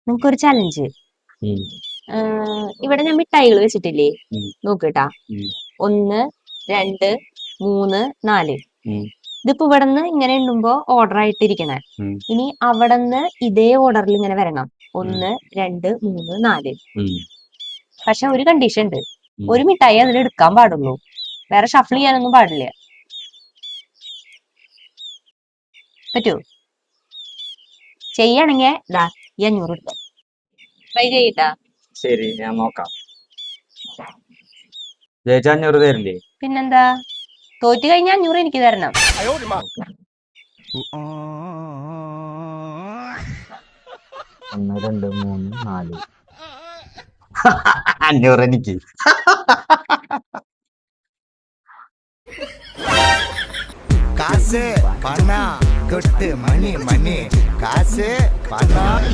നിങ്ങൾക്കൊരു ചലഞ്ച്. ഇവിടെ ഞാൻ മിഠായികൾ വെച്ചിട്ടില്ലേ, നോക്കിട്ടാ. 1 2 3 4. ഇതിപ്പോ ഇവിടെ നിന്ന് ഇങ്ങനെ എണ്ണുമ്പോ ഓർഡർ ആയിട്ടിരിക്കണേ. ഇനി അവിടെ നിന്ന് ഇതേ ഓർഡറിൽ ഇങ്ങനെ വരണം. 1 2 3 4. പക്ഷെ ഒരു കണ്ടീഷൻ ഉണ്ട്. ഒരു മിഠായി അതിൽ എടുക്കാൻ പാടുള്ളൂ, വേറെ ഷഫിൾ ചെയ്യാനൊന്നും പാടില്ല. പറ്റൂ? ചെയ്യണെങ്കി ഈ 500 എടുക്കാം. ട്രൈ ചെയ്യട്ടാ. ശരി, ഞാൻ നോക്കാം. ജയിച്ച 500 തരില്ലേ? പിന്നെന്താ, തോറ്റു കഴിഞ്ഞാൽ 500 എനിക്ക് തരണം. 1 2 3 4. 500 എനിക്ക്. காசு பணம் கொட்டு மணி மணி காசு பணம்